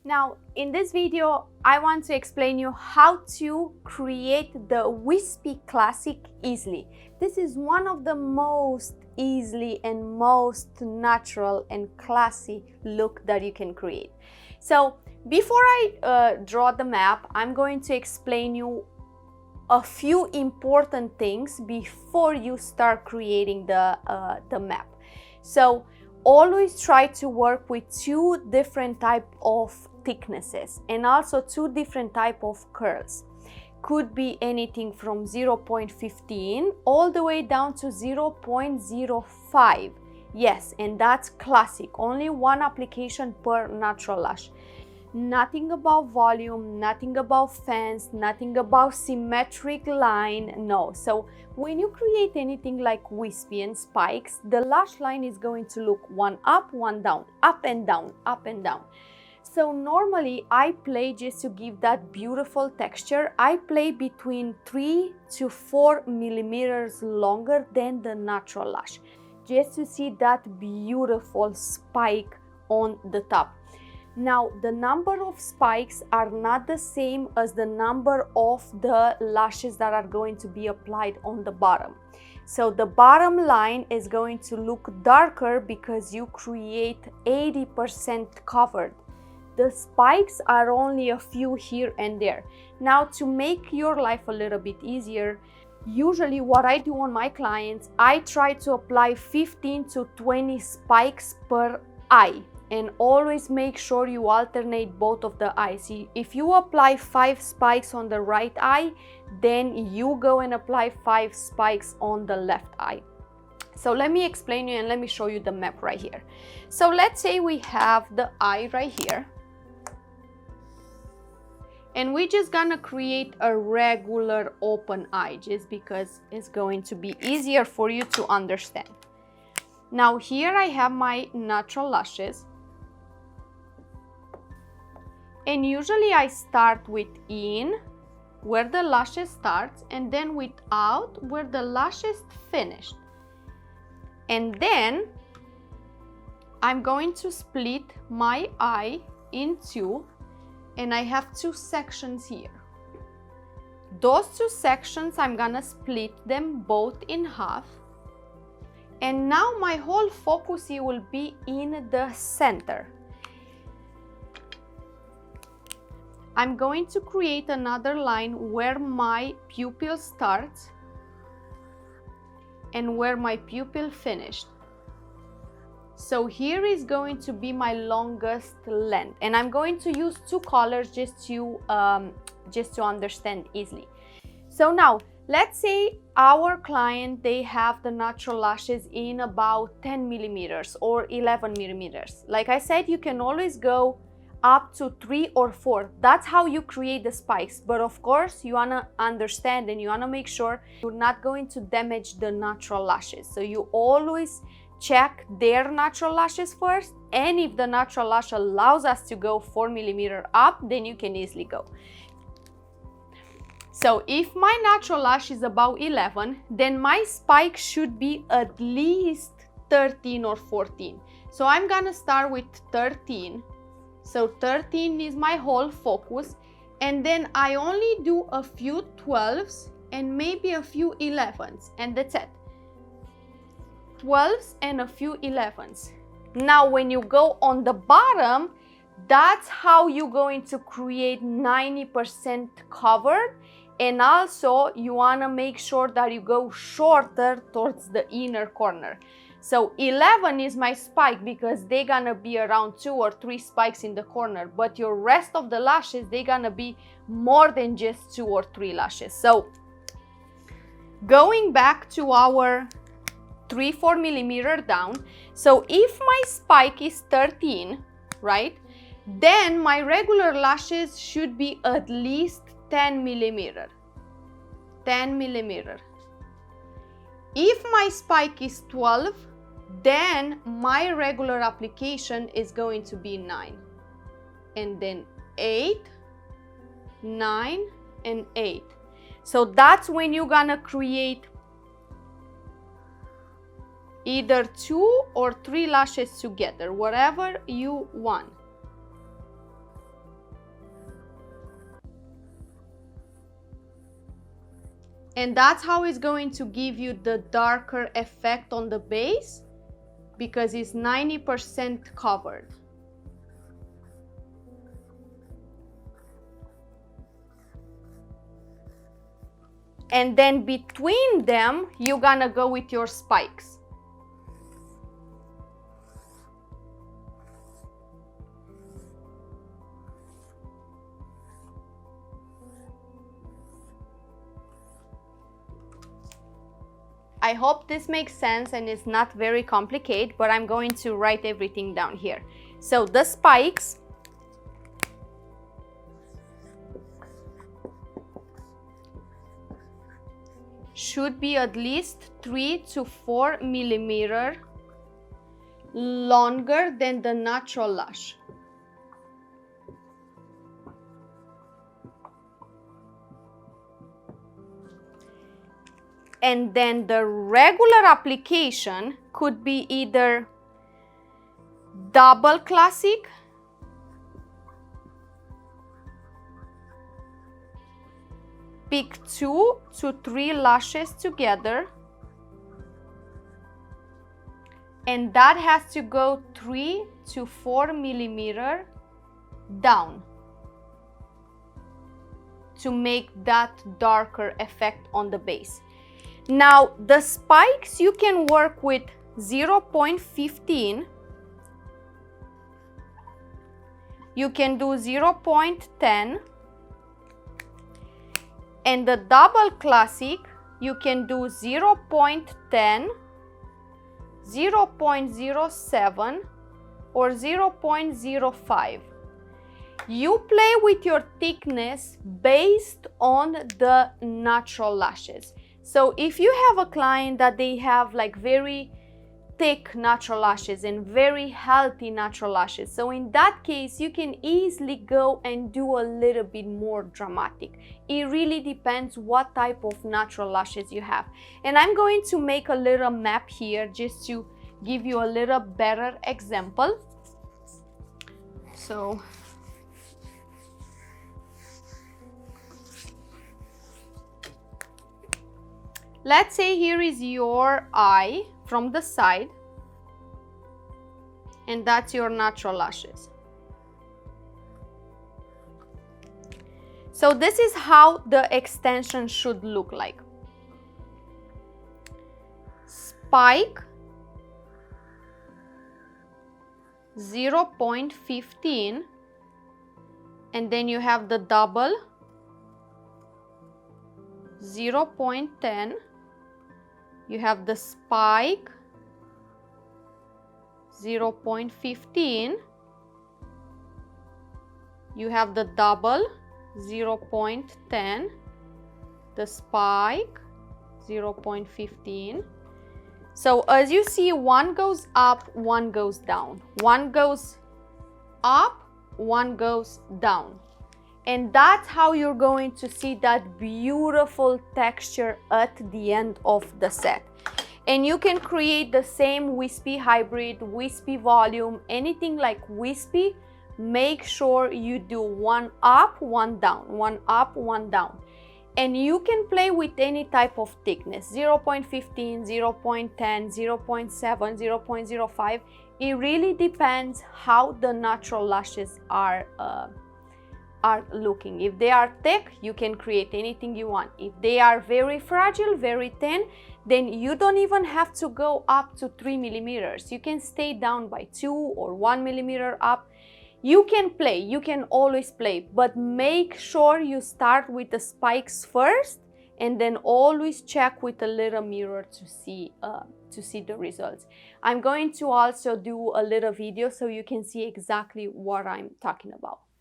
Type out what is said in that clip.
Now, in this video, I want to explain you how to create the Wispy Classic easily. This is one of the most easily and most natural and classy look that you can create. So before I draw the map, I'm going to explain you a few important things before you start creating the map. So always try to work with two different type of thicknesses and also two different type of curls. Could be anything from 0.15 all the way down to 0.05. Yes, and that's classic, only one application per natural lash. Nothing about volume, nothing about fans, nothing about symmetric line, no. So when you create anything like wispy and spikes, the lash line is going to look one up, one down, up and down, up and down. So normally I play, just to give that beautiful texture, I play between 3 to 4 millimeters longer than the natural lash, just to see that beautiful spike on the top. Now, the number of spikes are not the same as the number of the lashes that are going to be applied on the bottom. So the bottom line is going to look darker because you create 80% covered. The spikes are only a few here and there. Now, to make your life a little bit easier, usually what I do on my clients, I try to apply 15 to 20 spikes per eye. And always make sure you alternate both of the eyes. If you apply 5 spikes on the right eye, then you go and apply 5 spikes on the left eye. So let me explain you and let me show you the map right here. So let's say we have the eye right here. And we're just gonna create a regular open eye just because it's going to be easier for you to understand. Now here I have my natural lashes. And usually I start with in, where the lashes starts, and then with out, where the lashes finished. And then I'm going to split my eye in two, and I have two sections here. Those two sections, I'm gonna split them both in half. And now my whole focus will be in the center. I'm going to create another line where my pupil starts and where my pupil finished. So here is going to be my longest length, and I'm going to use two colors just to understand easily. So now let's say our client, they have the natural lashes in about 10 millimeters or 11 millimeters. Like I said, you can always go up to 3 or 4. That's how you create the spikes. But of course, you wanna understand and you wanna make sure you're not going to damage the natural lashes. So you always check their natural lashes first. And if the natural lash allows us to go 4 millimeters up, then you can easily go. So if my natural lash is about 11, then my spike should be at least 13 or 14. So I'm gonna start with 13. So 13 is my whole focus, and then I only do a few 12s and maybe a few 11s, and that's it. 12s and a few 11s. Now when you go on the bottom, that's how you're going to create 90% covered, and also you want to make sure that you go shorter towards the inner corner. So 11 is my spike because they're gonna be around 2 or 3 spikes in the corner, but your rest of the lashes, they're gonna be more than just 2 or 3 lashes. So going back to our 3-4 millimeter down, so if my spike is 13, right, then my regular lashes should be at least 10 millimeter. 10 millimeter. If my spike is 12, then my regular application is going to be 9, and then 8, 9, and 8. So that's when you're gonna create either 2 or 3 lashes together, whatever you want. And that's how it's going to give you the darker effect on the base, because it's 90% covered. And then between them, you're gonna go with your spikes. I hope this makes sense and it's not very complicated, but I'm going to write everything down here. So the spikes should be at least 3 to 4 millimeters longer than the natural lash. And then the regular application could be either double classic, pick 2 to 3 lashes together, and that has to go 3 to 4 millimeters down to make that darker effect on the base. Now the spikes you can work with 0.15, you can do 0.10, and the double classic you can do 0.10, 0.07 or 0.05. You play with your thickness based on the natural lashes. So if you have a client that they have like very thick natural lashes and very healthy natural lashes, so in that case you can easily go and do a little bit more dramatic. It really depends what type of natural lashes you have. And I'm going to make a little map here just to give you a little better example. So let's say here is your eye from the side, and that's your natural lashes. So this is how the extension should look like. Spike 0.15, and then you have the double 0.10, you have the spike 0.15, you have the double 0.10, the spike 0.15. So as you see, one goes up, one goes down, one goes up, one goes down. And that's how you're going to see that beautiful texture at the end of the set. And you can create the same wispy hybrid, wispy volume, anything like wispy. Make sure you do one up, one down, one up, one down. And you can play with any type of thickness, 0.15, 0.10, 0.7, 0.05. It really depends how the natural lashes are looking. If they are thick, you can create anything you want. If they are very fragile, very thin, then you don't even have to go up to 3 millimeters. You can stay down by 2 or 1 millimeter up. You can play, you can always play, but make sure you start with the spikes first and then always check with a little mirror to see the results. I'm going to also do a little video so you can see exactly what I'm talking about.